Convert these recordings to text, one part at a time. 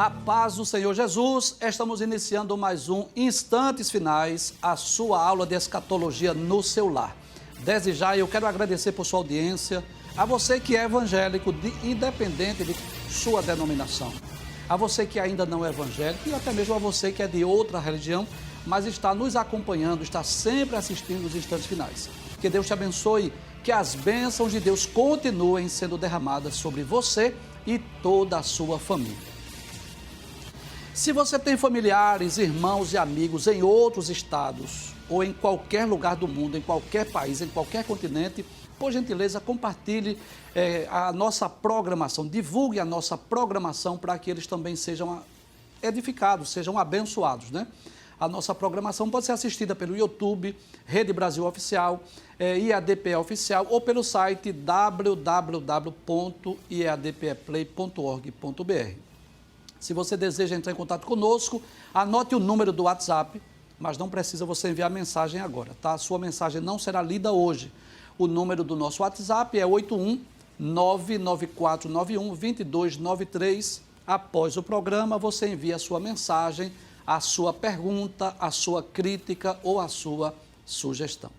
A paz do Senhor Jesus, estamos iniciando mais um Instantes Finais, a sua aula de escatologia no seu lar. Desde já eu quero agradecer por sua audiência, a você que é evangélico, independente de sua denominação, a você que ainda não é evangélico e até mesmo a você que é de outra religião, mas está nos acompanhando, está sempre assistindo os Instantes Finais. Que Deus te abençoe, que as bênçãos de Deus continuem sendo derramadas sobre você e toda a sua família. Se você tem familiares, irmãos e amigos em outros estados ou em qualquer lugar do mundo, em qualquer país, em qualquer continente, por gentileza, compartilhe a nossa programação, divulgue a nossa programação para que eles também sejam edificados, sejam abençoados, né? A nossa programação pode ser assistida pelo YouTube, Rede Brasil Oficial, IADPE Oficial ou pelo site www.iadpeplay.org.br. Se você deseja entrar em contato conosco, anote o número do WhatsApp, mas não precisa você enviar mensagem agora, tá? A sua mensagem não será lida hoje. O número do nosso WhatsApp é 81994912293. Após o programa, você envia a sua mensagem, a sua pergunta, a sua crítica ou a sua sugestão.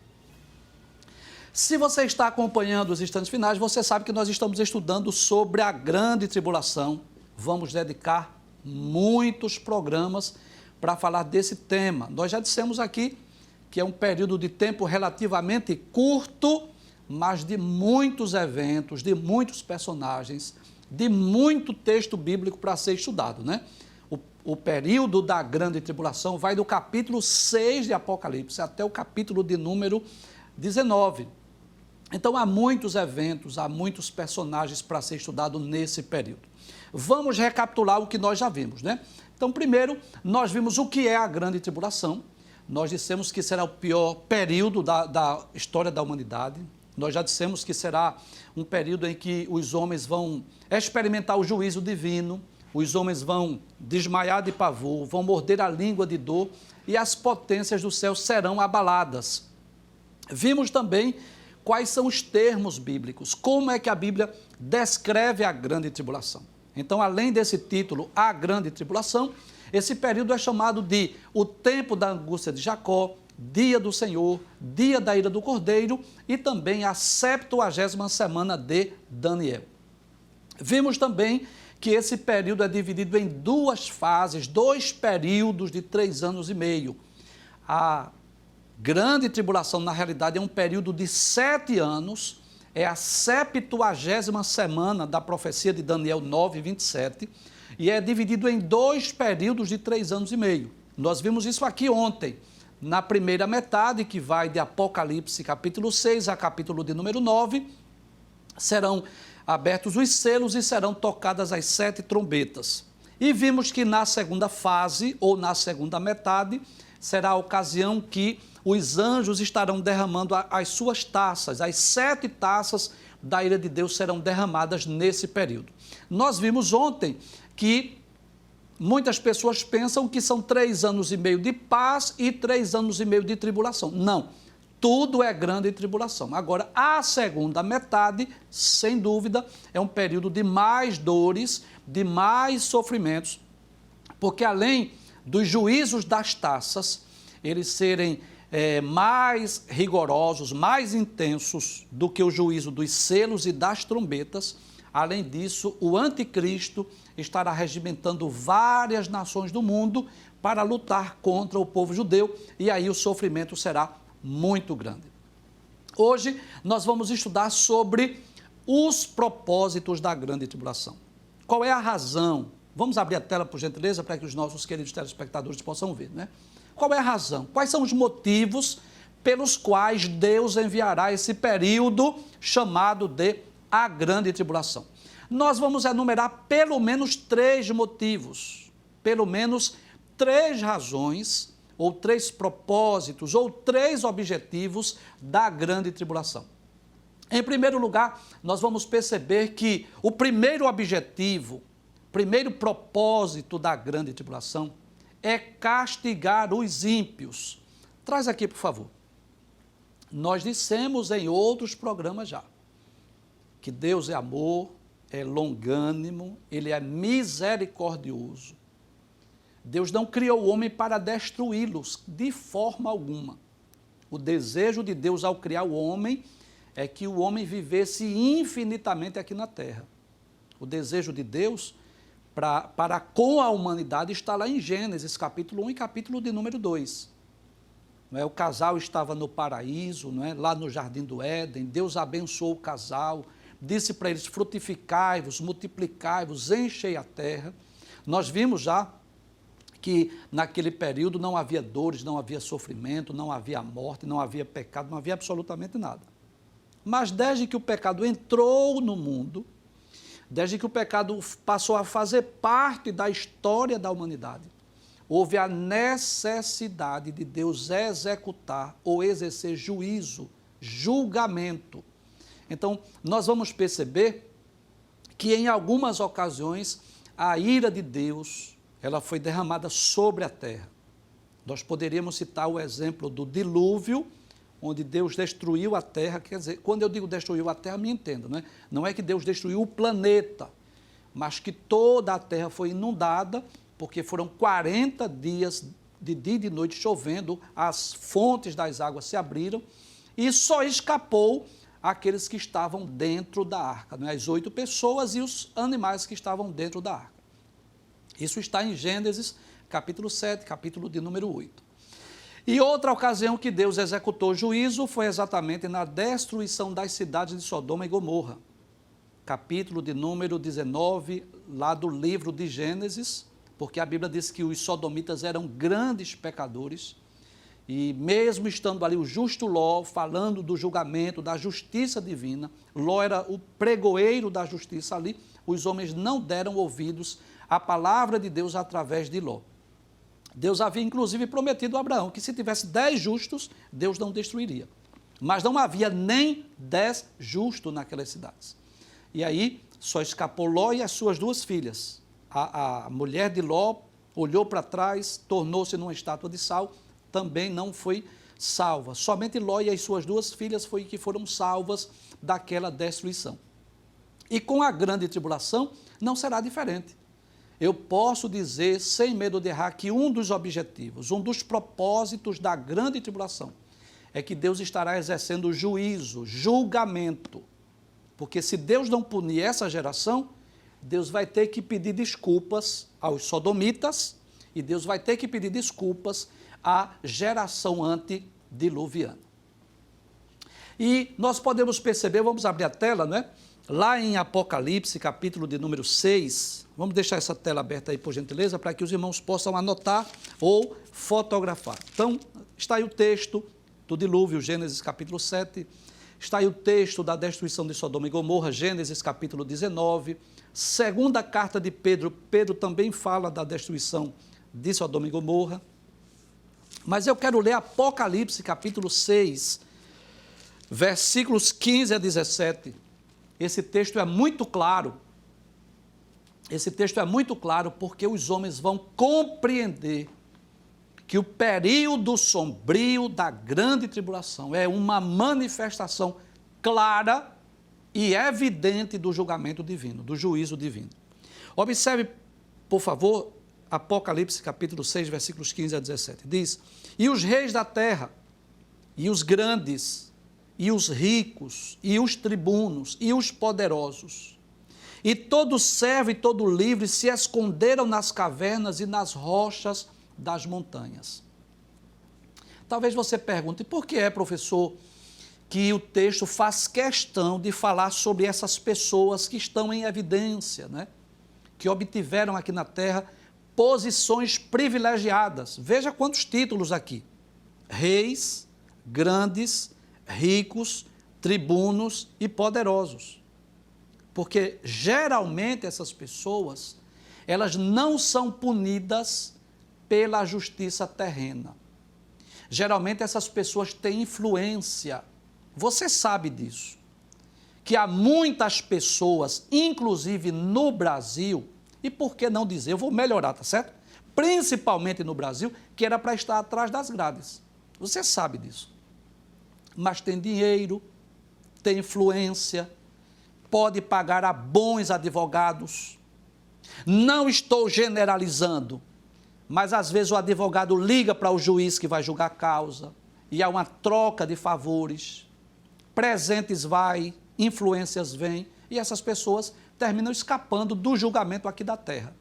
Se você está acompanhando os Instantes Finais, você sabe que nós estamos estudando sobre a grande tribulação. Vamos dedicar muitos programas para falar desse tema. Nós já dissemos aqui que é um período de tempo relativamente curto, mas de muitos eventos, de muitos personagens, de muito texto bíblico para ser estudado, né? O período da grande tribulação vai do capítulo 6 de Apocalipse até o capítulo de número 19. Então, há muitos eventos, há muitos personagens para ser estudado nesse período. Vamos recapitular o que nós já vimos, né? Então, primeiro, nós vimos o que é a grande tribulação. Nós dissemos que será o pior período da história da humanidade. Nós já dissemos que será um período em que os homens vão experimentar o juízo divino, os homens vão desmaiar de pavor, vão morder a língua de dor e as potências do céu serão abaladas. Vimos também quais são os termos bíblicos, como é que a Bíblia descreve a grande tribulação. Então, além desse título, a grande tribulação, esse período é chamado de o tempo da angústia de Jacó, dia do Senhor, dia da ira do Cordeiro e também a 70ª semana de Daniel. Vimos também que esse período é dividido em duas fases, dois períodos de 3 anos e meio. A grande tribulação, na realidade, é um período de 7 anos, é a 70ª semana da profecia de Daniel 9:27, e é dividido em dois períodos de 3 anos e meio. Nós vimos isso aqui ontem, na primeira metade, que vai de Apocalipse capítulo 6 a capítulo de número 9, serão abertos os selos e serão tocadas as 7 trombetas. E vimos que na segunda fase, ou na segunda metade, será a ocasião que os anjos estarão derramando as suas taças, as 7 taças da ira de Deus serão derramadas nesse período. Nós vimos ontem que muitas pessoas pensam que são 3 anos e meio de paz e 3 anos e meio de tribulação. Não, tudo é grande tribulação. Agora, a segunda metade, sem dúvida, é um período de mais dores, de mais sofrimentos, porque além dos juízos das taças, eles serem mais rigorosos, mais intensos do que o juízo dos selos e das trombetas. Além disso, o anticristo estará regimentando várias nações do mundo para lutar contra o povo judeu e aí o sofrimento será muito grande. Hoje nós vamos estudar sobre os propósitos da grande tribulação. Qual é a razão? Vamos abrir a tela, por gentileza, para que os nossos queridos telespectadores possam ver, né? Qual é a razão? Quais são os motivos pelos quais Deus enviará esse período chamado de a grande tribulação? Nós vamos enumerar pelo menos 3 motivos, pelo menos 3 razões, ou 3 propósitos, ou 3 objetivos da grande tribulação. Em primeiro lugar, nós vamos perceber que o primeiro objetivo, primeiro propósito da grande tribulação é castigar os ímpios. Traz aqui, por favor. Nós dissemos em outros programas já que Deus é amor, é longânimo, ele é misericordioso. Deus não criou o homem para destruí-los de forma alguma. O desejo de Deus ao criar o homem é que o homem vivesse infinitamente aqui na terra. O desejo de Deus para com a humanidade está lá em Gênesis, capítulo 1 e capítulo de número 2. Não é? O casal estava no paraíso, não é? Lá no Jardim do Éden, Deus abençoou o casal, disse para eles: frutificai-vos, multiplicai-vos, enchei a terra. Nós vimos já que naquele período não havia dores, não havia sofrimento, não havia morte, não havia pecado, não havia absolutamente nada. Mas desde que o pecado entrou no mundo, desde que o pecado passou a fazer parte da história da humanidade, houve a necessidade de Deus executar ou exercer juízo, julgamento. Então, nós vamos perceber que em algumas ocasiões a ira de Deus, ela foi derramada sobre a terra. Nós poderíamos citar o exemplo do dilúvio, onde Deus destruiu a terra. Quer dizer, quando eu digo destruiu a terra, me entenda, né? Não é que Deus destruiu o planeta, mas que toda a terra foi inundada, porque foram 40 dias de dia e de noite chovendo, as fontes das águas se abriram e só escapou aqueles que estavam dentro da arca, né? As 8 pessoas e os animais que estavam dentro da arca. Isso está em Gênesis, capítulo 7, capítulo de número 8. E outra ocasião que Deus executou juízo foi exatamente na destruição das cidades de Sodoma e Gomorra. Capítulo de número 19, lá do livro de Gênesis, porque a Bíblia diz que os sodomitas eram grandes pecadores, e mesmo estando ali o justo Ló, falando do julgamento, da justiça divina, Ló era o pregoeiro da justiça ali, os homens não deram ouvidos à palavra de Deus através de Ló. Deus havia inclusive prometido a Abraão que se tivesse 10 justos, Deus não destruiria. Mas não havia nem 10 justos naquelas cidades. E aí só escapou Ló e as suas 2 filhas. A mulher de Ló olhou para trás, tornou-se numa estátua de sal, também não foi salva. Somente Ló e as suas 2 filhas que foram salvas daquela destruição. E com a grande tribulação não será diferente. Eu posso dizer, sem medo de errar, que um dos objetivos, um dos propósitos da grande tribulação é que Deus estará exercendo juízo, julgamento. Porque se Deus não punir essa geração, Deus vai ter que pedir desculpas aos sodomitas e Deus vai ter que pedir desculpas à geração antediluviana. E nós podemos perceber, vamos abrir a tela, não é? Lá em Apocalipse, capítulo de número 6, vamos deixar essa tela aberta aí, por gentileza, para que os irmãos possam anotar ou fotografar. Então, está aí o texto do dilúvio, Gênesis capítulo 7, está aí o texto da destruição de Sodoma e Gomorra, Gênesis capítulo 19, segunda carta de Pedro, Pedro também fala da destruição de Sodoma e Gomorra, mas eu quero ler Apocalipse capítulo 6, versículos 15 a 17, esse texto é muito claro. Esse texto é muito claro porque os homens vão compreender que o período sombrio da grande tribulação é uma manifestação clara e evidente do julgamento divino, do juízo divino. Observe, por favor, Apocalipse capítulo 6, versículos 15 a 17. Diz: e os reis da terra, e os grandes, e os ricos, e os tribunos, e os poderosos, e todo servo e todo livre se esconderam nas cavernas e nas rochas das montanhas. Talvez você pergunte, por que é, professor, que o texto faz questão de falar sobre essas pessoas que estão em evidência, né? Que obtiveram aqui na terra posições privilegiadas. Veja quantos títulos aqui: reis, grandes, ricos, tribunos e poderosos. Porque geralmente essas pessoas, elas não são punidas pela justiça terrena. Geralmente essas pessoas têm influência. Você sabe disso. Que há muitas pessoas, inclusive no Brasil, e por que não dizer, eu vou melhorar, tá certo? Principalmente no Brasil, que era para estar atrás das grades. Você sabe disso. Mas tem dinheiro, tem influência, pode pagar a bons advogados. Não estou generalizando, mas às vezes o advogado liga para o juiz que vai julgar a causa e há uma troca de favores, presentes vai, influências vêm e essas pessoas terminam escapando do julgamento aqui da terra.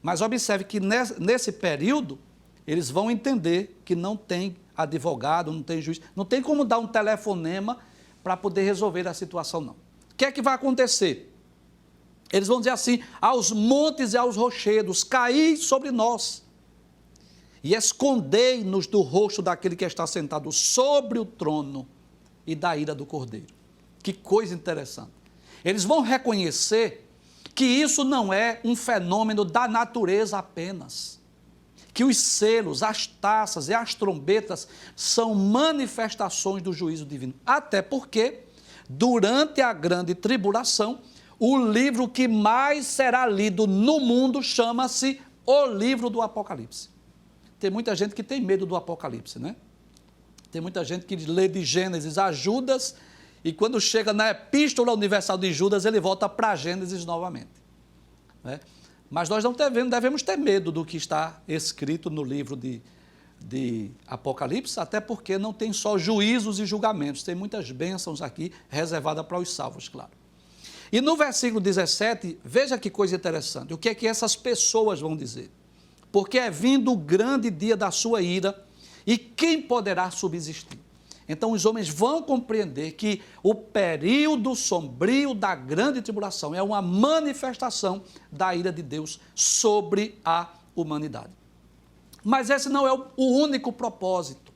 Mas observe que nesse período eles vão entender que não tem advogado, não tem juiz, não tem como dar um telefonema para poder resolver a situação, não. O que é que vai acontecer? Eles vão dizer assim: aos montes e aos rochedos, caí sobre nós e escondei-nos do rosto daquele que está sentado sobre o trono e da ira do Cordeiro. Que coisa interessante. Eles vão reconhecer que isso não é um fenômeno da natureza apenas, que os selos, as taças e as trombetas são manifestações do juízo divino. Até porque, durante a grande tribulação, o livro que mais será lido no mundo chama-se o livro do Apocalipse. Tem muita gente que tem medo do Apocalipse, né? Tem muita gente que lê de Gênesis a Judas e quando chega na Epístola Universal de Judas, ele volta para Gênesis novamente, né? Mas nós não devemos ter medo do que está escrito no livro de Apocalipse, até porque não tem só juízos e julgamentos, tem muitas bênçãos aqui reservadas para os salvos, claro. E no versículo 17, veja que coisa interessante, o que é que essas pessoas vão dizer? Porque é vindo o grande dia da sua ira, e quem poderá subsistir? Então os homens vão compreender que o período sombrio da grande tribulação é uma manifestação da ira de Deus sobre a humanidade. Mas esse não é o único propósito.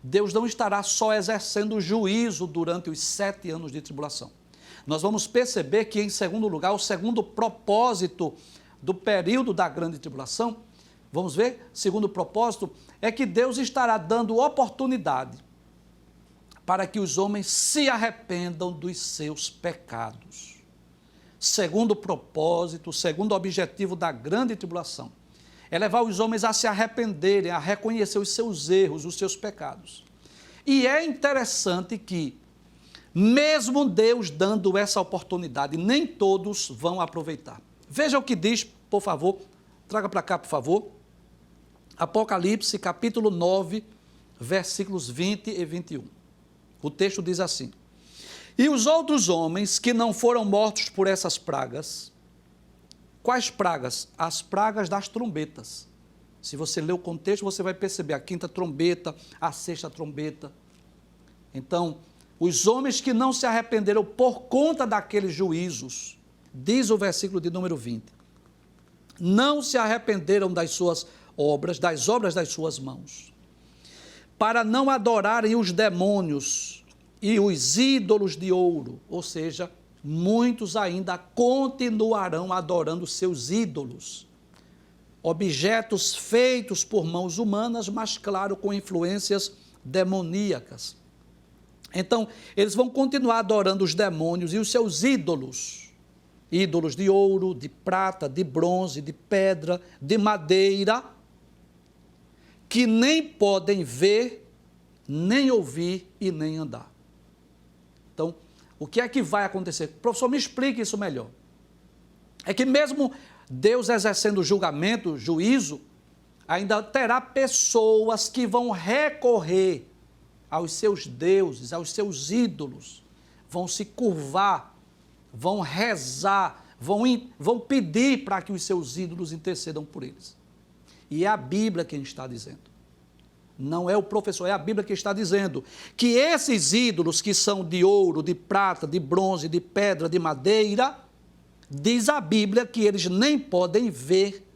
Deus não estará só exercendo juízo durante os 7 anos de tribulação. Nós vamos perceber que, em segundo lugar, o segundo propósito do período da grande tribulação, vamos ver, segundo propósito, é que Deus estará dando oportunidade para que os homens se arrependam dos seus pecados. Segundo propósito, segundo objetivo da grande tribulação, é levar os homens a se arrependerem, a reconhecer os seus erros, os seus pecados. E é interessante que, mesmo Deus dando essa oportunidade, nem todos vão aproveitar. Veja o que diz, por favor, traga para cá, por favor, Apocalipse, capítulo 9, versículos 20 e 21. O texto diz assim: e os outros homens que não foram mortos por essas pragas, quais pragas? As pragas das trombetas. Se você ler o contexto, você vai perceber a 5ª trombeta, a 6ª trombeta. Então, os homens que não se arrependeram por conta daqueles juízos, diz o versículo de número 20, não se arrependeram das suas obras, das obras das suas mãos, para não adorarem os demônios e os ídolos de ouro, ou seja, muitos ainda continuarão adorando seus ídolos, objetos feitos por mãos humanas, mas claro, com influências demoníacas. Então, eles vão continuar adorando os demônios e os seus ídolos, ídolos de ouro, de prata, de bronze, de pedra, de madeira, que nem podem ver, nem ouvir e nem andar. Então, o que é que vai acontecer? Professor, me explique isso melhor. É que mesmo Deus exercendo julgamento, juízo, ainda terá pessoas que vão recorrer aos seus deuses, aos seus ídolos, vão se curvar, vão rezar, vão pedir para que os seus ídolos intercedam por eles. E é a Bíblia quem está dizendo. Não é o professor, é a Bíblia que está dizendo que esses ídolos que são de ouro, de prata, de bronze, de pedra, de madeira, diz a Bíblia que eles nem podem ver,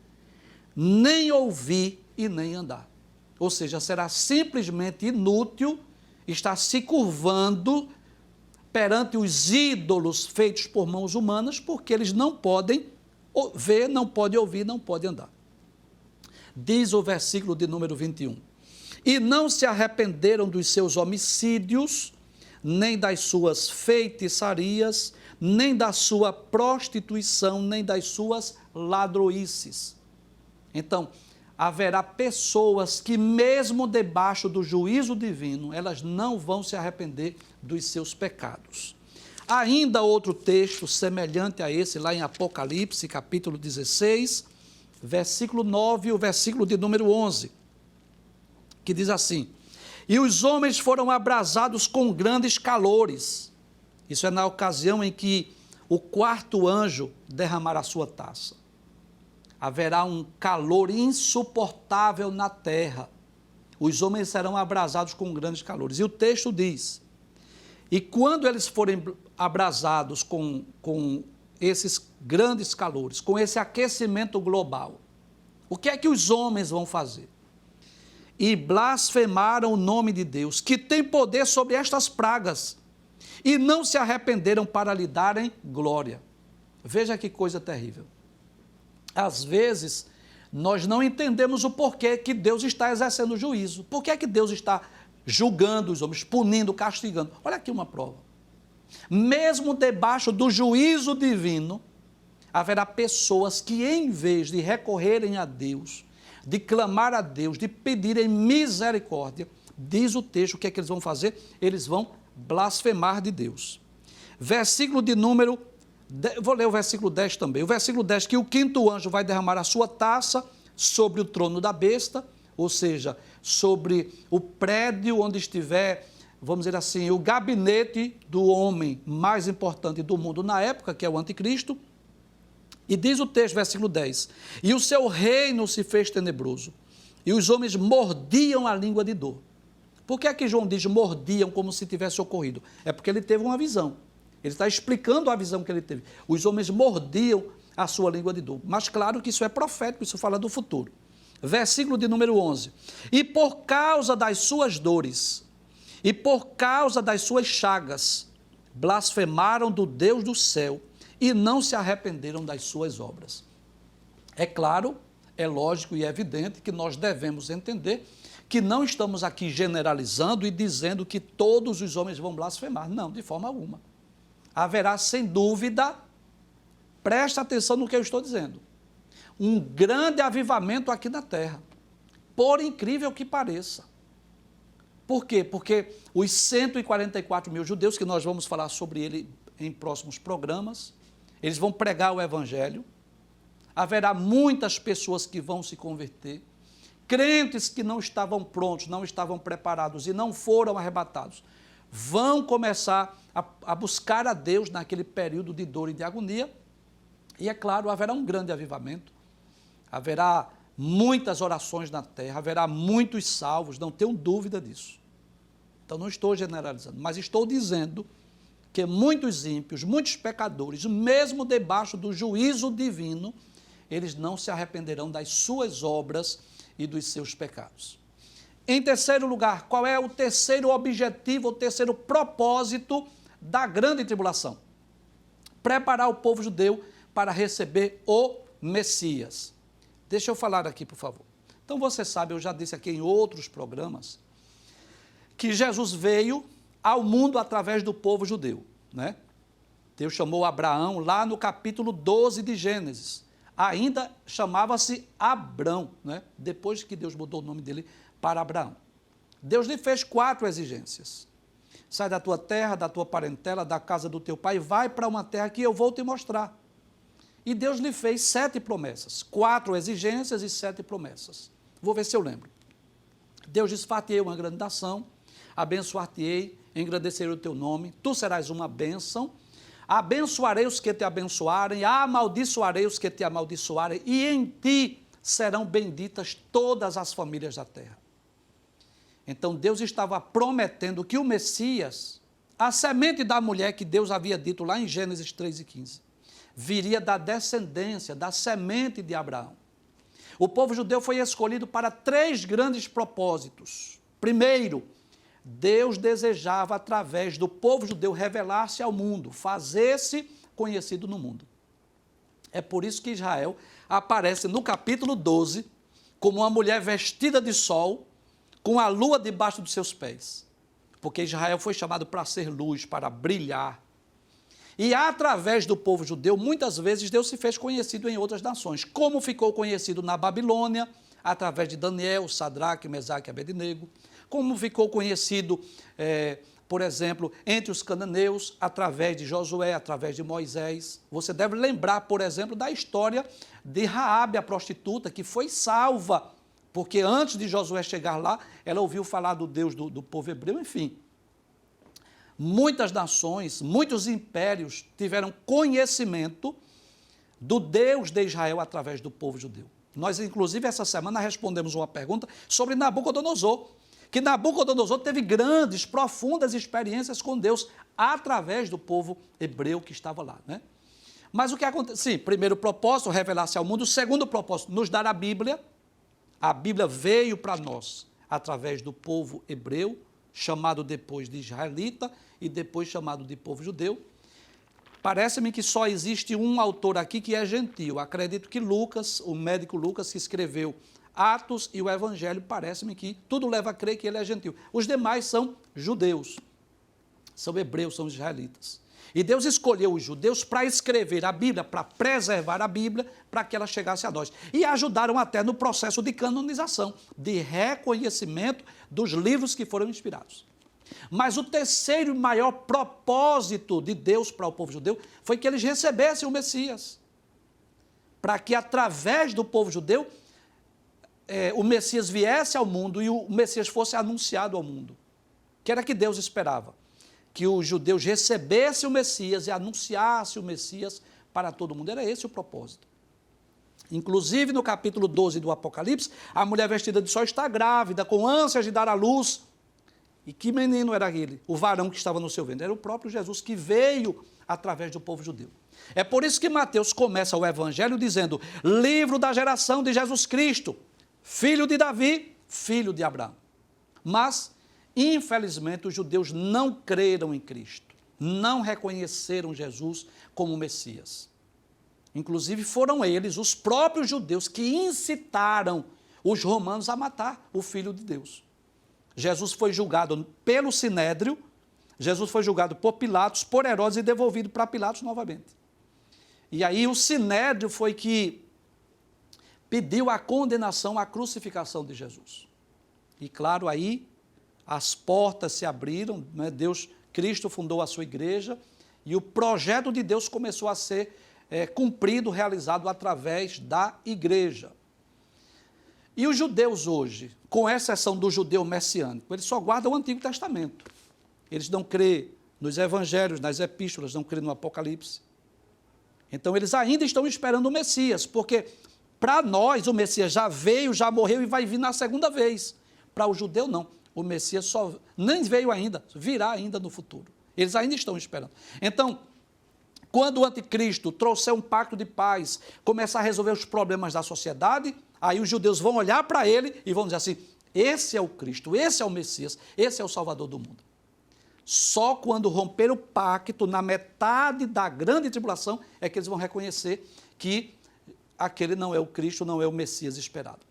nem ouvir e nem andar. Ou seja, será simplesmente inútil estar se curvando perante os ídolos feitos por mãos humanas, porque eles não podem ver, não podem ouvir, não podem andar. Diz o versículo de número 21, e não se arrependeram dos seus homicídios, nem das suas feitiçarias, nem da sua prostituição, nem das suas ladroices. Então, haverá pessoas que mesmo debaixo do juízo divino, elas não vão se arrepender dos seus pecados. ainda outro texto semelhante a esse, lá em Apocalipse, capítulo 16, versículo 9 e o versículo de número 11, que diz assim: e os homens foram abrasados com grandes calores. Isso é na ocasião em que o quarto anjo derramará a sua taça. Haverá um calor insuportável na terra. Os homens serão abrasados com grandes calores. E o texto diz: e quando eles forem abrasados com esses grandes calores, com esse aquecimento global, o que é que os homens vão fazer? E blasfemaram o nome de Deus, que tem poder sobre estas pragas, e não se arrependeram para lhe darem glória. Veja que coisa terrível. Às vezes, nós não entendemos o porquê que Deus está exercendo o juízo. Por que é que Deus está julgando os homens, punindo, castigando? Olha aqui uma prova. Mesmo debaixo do juízo divino, haverá pessoas que, em vez de recorrerem a Deus, de clamar a Deus, de pedirem misericórdia, diz o texto, o que é que eles vão fazer? Eles vão blasfemar de Deus. Versículo de número, vou ler o versículo 10 também. O versículo 10, que o quinto anjo vai derramar a sua taça sobre o trono da besta, ou seja, sobre o prédio onde estiver, vamos dizer assim, o gabinete do homem mais importante do mundo na época, que é o anticristo. E diz o texto, versículo 10, e o seu reino se fez tenebroso, e os homens mordiam a língua de dor. Por que é que João diz mordiam como se tivesse ocorrido? É porque ele teve uma visão. Ele está explicando a visão que ele teve. Os homens mordiam a sua língua de dor. Mas claro que isso é profético, isso fala do futuro. Versículo de número 11. E por causa das suas dores, e por causa das suas chagas, blasfemaram do Deus do céu, e não se arrependeram das suas obras. É claro, é lógico e é evidente que nós devemos entender que não estamos aqui generalizando e dizendo que todos os homens vão blasfemar. Não, de forma alguma. Haverá, sem dúvida, presta atenção no que eu estou dizendo, um grande avivamento aqui na terra, por incrível que pareça. Por quê? Porque os 144 mil judeus, que nós vamos falar sobre ele em próximos programas, eles vão pregar o evangelho, haverá muitas pessoas que vão se converter, crentes que não estavam prontos, não estavam preparados e não foram arrebatados, vão começar a buscar a Deus naquele período de dor e de agonia, e é claro, haverá um grande avivamento, haverá muitas orações na terra, haverá muitos salvos, não tenho dúvida disso. Então não estou generalizando, mas estou dizendo que muitos ímpios, muitos pecadores, mesmo debaixo do juízo divino, eles não se arrependerão das suas obras e dos seus pecados. Em terceiro lugar, qual é o terceiro objetivo, o terceiro propósito da grande tribulação? Preparar o povo judeu para receber o Messias. Deixa eu falar aqui, por favor. Então você sabe, eu já disse aqui em outros programas, que Jesus veio ao mundo através do povo judeu, né? Deus chamou Abraão lá no capítulo 12 de Gênesis. Ainda chamava-se Abrão, né? Depois que Deus mudou o nome dele para Abraão. Deus lhe fez 4 exigências. Sai da tua terra, da tua parentela, da casa do teu pai, vai para uma terra que eu vou te mostrar. E Deus lhe fez 7 promessas, 4 exigências e 7 promessas. Vou ver se eu lembro. Deus disse, far-te-ei uma grande nação, abençoar-te-ei, engrandecerei o teu nome, tu serás uma bênção, abençoarei os que te abençoarem, amaldiçoarei os que te amaldiçoarem, e em ti serão benditas todas as famílias da terra. Então Deus estava prometendo que o Messias, a semente da mulher que Deus havia dito lá em Gênesis 3:15, viria da descendência, da semente de Abraão. O povo judeu foi escolhido para 3 grandes propósitos. Primeiro, Deus desejava, através do povo judeu, revelar-se ao mundo, fazer-se conhecido no mundo. É por isso que Israel aparece no capítulo 12 como uma mulher vestida de sol, com a lua debaixo dos seus pés. Porque Israel foi chamado para ser luz, para brilhar. E através do povo judeu, muitas vezes Deus se fez conhecido em outras nações. Como ficou conhecido na Babilônia, através de Daniel, Sadraque, Mesaque e Abednego. Como ficou conhecido por exemplo, entre os cananeus, através de Josué, através de Moisés. Você deve lembrar, por exemplo, da história de Raabe, a prostituta, que foi salva, porque antes de Josué chegar lá, ela ouviu falar do Deus do povo hebreu, enfim. Muitas nações, muitos impérios tiveram conhecimento do Deus de Israel através do povo judeu. Nós, inclusive, essa semana respondemos uma pergunta sobre Nabucodonosor, que Nabucodonosor teve grandes, profundas experiências com Deus através do povo hebreu que estava lá, né? Mas o que acontece? Sim, primeiro propósito, revelar-se ao mundo. O segundo propósito, nos dar a Bíblia. A Bíblia veio para nós através do povo hebreu, chamado depois de israelita e depois chamado de povo judeu. Parece-me que só existe um autor aqui que é gentio. Acredito que Lucas, o médico Lucas, que escreveu Atos e o Evangelho, parece-me que tudo leva a crer que ele é gentio. Os demais são judeus, são hebreus, são israelitas. E Deus escolheu os judeus para escrever a Bíblia, para preservar a Bíblia, para que ela chegasse a nós. E ajudaram até no processo de canonização, de reconhecimento dos livros que foram inspirados. Mas o terceiro e maior propósito de Deus para o povo judeu foi que eles recebessem o Messias. Para que através do povo judeu, o Messias viesse ao mundo e o Messias fosse anunciado ao mundo. Que era que Deus esperava? Que os judeus recebessem o Messias e anunciassem o Messias para todo mundo. Era esse o propósito. Inclusive, no capítulo 12 do Apocalipse, a mulher vestida de sol está grávida, com ânsias de dar à luz. E que menino era ele? O varão que estava no seu ventre. Era o próprio Jesus que veio através do povo judeu. É por isso que Mateus começa o Evangelho dizendo: livro da geração de Jesus Cristo, filho de Davi, filho de Abraão. Mas, infelizmente, os judeus não creram em Cristo, não reconheceram Jesus como Messias. Inclusive, foram eles, os próprios judeus, que incitaram os romanos a matar o Filho de Deus. Jesus foi julgado pelo Sinédrio, Jesus foi julgado por Pilatos, por Herodes e devolvido para Pilatos novamente. E aí o Sinédrio foi que pediu a condenação, a crucificação de Jesus. E claro, aí as portas se abriram, né? Cristo fundou a sua igreja e o projeto de Deus começou a ser cumprido, realizado através da igreja. E os judeus hoje, com exceção do judeu messiânico, eles só guardam o Antigo Testamento. Eles não crêem nos evangelhos, nas epístolas, não crêem no Apocalipse. Então eles ainda estão esperando o Messias, porque para nós o Messias já veio, já morreu e vai vir na segunda vez. Para o judeu não, o Messias só nem veio ainda, virá ainda no futuro. Eles ainda estão esperando. Então, quando o anticristo trouxer um pacto de paz, começar a resolver os problemas da sociedade, aí os judeus vão olhar para ele e vão dizer assim: esse é o Cristo, esse é o Messias, esse é o Salvador do mundo. Só quando romper o pacto, na metade da grande tribulação, é que eles vão reconhecer que aquele não é o Cristo, não é o Messias esperado.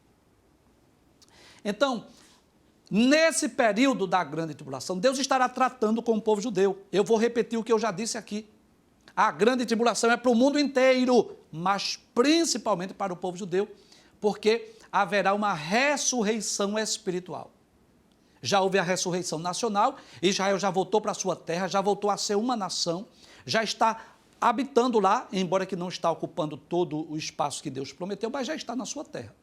Então, nesse período da grande tribulação, Deus estará tratando com o povo judeu. Eu vou repetir o que eu já disse aqui. A grande tribulação é para o mundo inteiro, mas principalmente para o povo judeu, porque haverá uma ressurreição espiritual. Já houve a ressurreição nacional, Israel já voltou para a sua terra, já voltou a ser uma nação, já está habitando lá, embora que não está ocupando todo o espaço que Deus prometeu, mas já está na sua terra.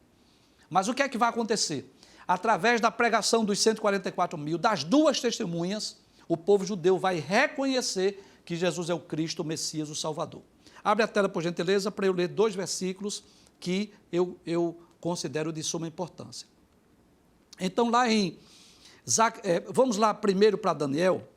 Mas o que é que vai acontecer? Através da pregação dos 144 mil, das duas testemunhas, o povo judeu vai reconhecer que Jesus é o Cristo, o Messias, o Salvador. Abre a tela, por gentileza, para eu ler 2 versículos que eu considero de suma importância. Então, lá em... vamos lá primeiro para Daniel.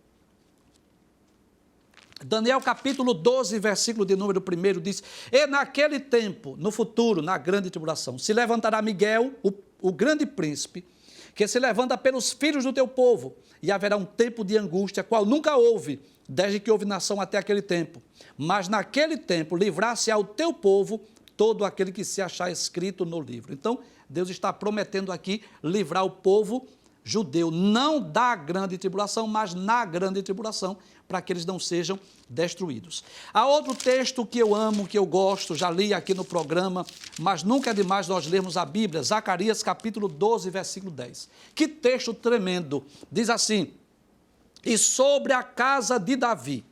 Daniel capítulo 12, versículo de número 1 diz: e naquele tempo, no futuro, na grande tribulação, se levantará Miguel, o grande príncipe, que se levanta pelos filhos do teu povo, e haverá um tempo de angústia, qual nunca houve, desde que houve nação até aquele tempo. Mas naquele tempo livrar-se ao teu povo todo aquele que se achar escrito no livro. Então, Deus está prometendo aqui livrar o povo judeu, não da grande tribulação, mas na grande tribulação, para que eles não sejam destruídos. Há outro texto que eu amo, que eu gosto, já li aqui no programa, mas nunca é demais nós lermos a Bíblia, Zacarias capítulo 12, versículo 10. Que texto tremendo! Diz assim: e sobre a casa de Davi,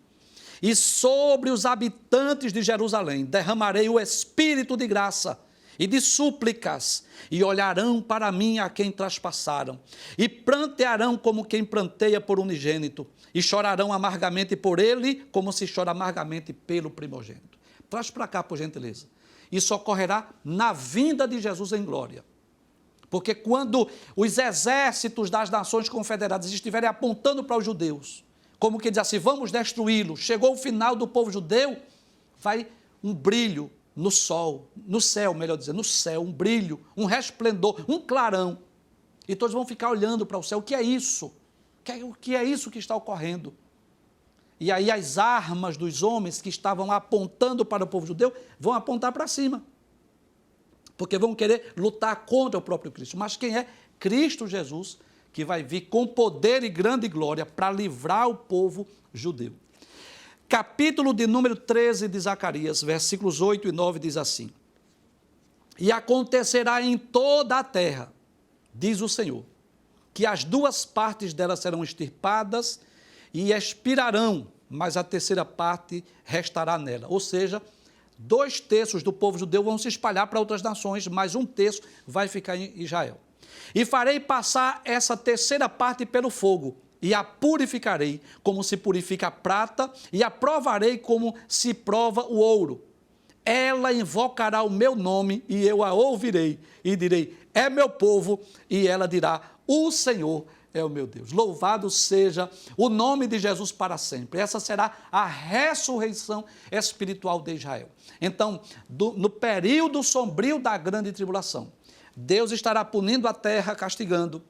e sobre os habitantes de Jerusalém, derramarei o espírito de graça e de súplicas, e olharão para mim a quem traspassaram, e prantearão como quem pranteia por unigênito, e chorarão amargamente por ele, como se chora amargamente pelo primogênito. Traz para cá, por gentileza. Isso ocorrerá na vinda de Jesus em glória. Porque quando os exércitos das nações confederadas estiverem apontando para os judeus, como que diz assim, vamos destruí-lo, chegou o final do povo judeu, vai um brilho no sol, no céu, melhor dizendo, no céu, um brilho, um resplendor, um clarão. E todos vão ficar olhando para o céu, o que é isso? O que é isso que está ocorrendo? E aí as armas dos homens que estavam apontando para o povo judeu vão apontar para cima. Porque vão querer lutar contra o próprio Cristo. Mas quem é? Cristo Jesus, que vai vir com poder e grande glória para livrar o povo judeu. Capítulo de número 13 de Zacarias, versículos 8 e 9, diz assim: E acontecerá em toda a terra, diz o Senhor, que as duas partes dela serão extirpadas e expirarão, mas a terceira parte restará nela. Ou seja, 2/3 do povo judeu vão se espalhar para outras nações, mas 1/3 vai ficar em Israel. E farei passar essa terceira parte pelo fogo, e a purificarei como se purifica a prata, e a provarei como se prova o ouro. Ela invocará o meu nome, e eu a ouvirei, e direi, é meu povo, e ela dirá, o Senhor é o meu Deus. Louvado seja o nome de Jesus para sempre. Essa será a ressurreição espiritual de Israel. Então, no período sombrio da grande tribulação, Deus estará punindo a terra, castigando.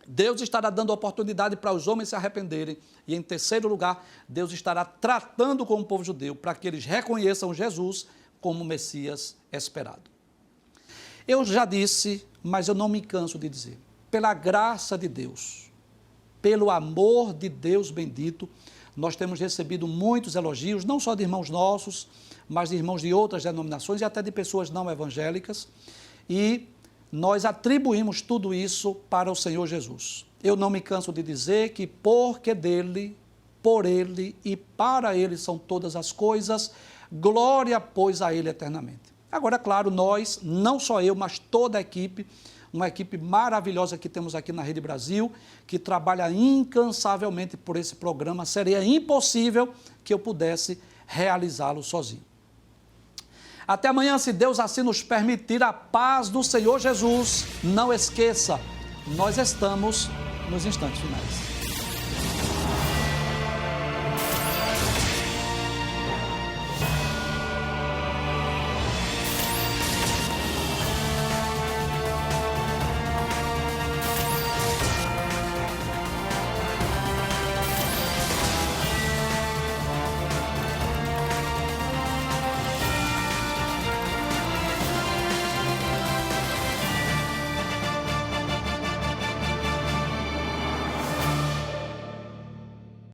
Deus estará dando oportunidade para os homens se arrependerem. E, em terceiro lugar, Deus estará tratando com o povo judeu para que eles reconheçam Jesus como o Messias esperado. Eu já disse, mas eu não me canso de dizer, pela graça de Deus, pelo amor de Deus bendito, nós temos recebido muitos elogios, não só de irmãos nossos, mas de irmãos de outras denominações e até de pessoas não evangélicas, e nós atribuímos tudo isso para o Senhor Jesus. Eu não me canso de dizer que porque dele, por ele e para ele são todas as coisas, glória, pois, a ele eternamente. Agora, claro, nós, não só eu, mas toda a equipe, uma equipe maravilhosa que temos aqui na Rede Brasil, que trabalha incansavelmente por esse programa, seria impossível que eu pudesse realizá-lo sozinho. Até amanhã, se Deus assim nos permitir, a paz do Senhor Jesus. Não esqueça, nós estamos nos instantes finais.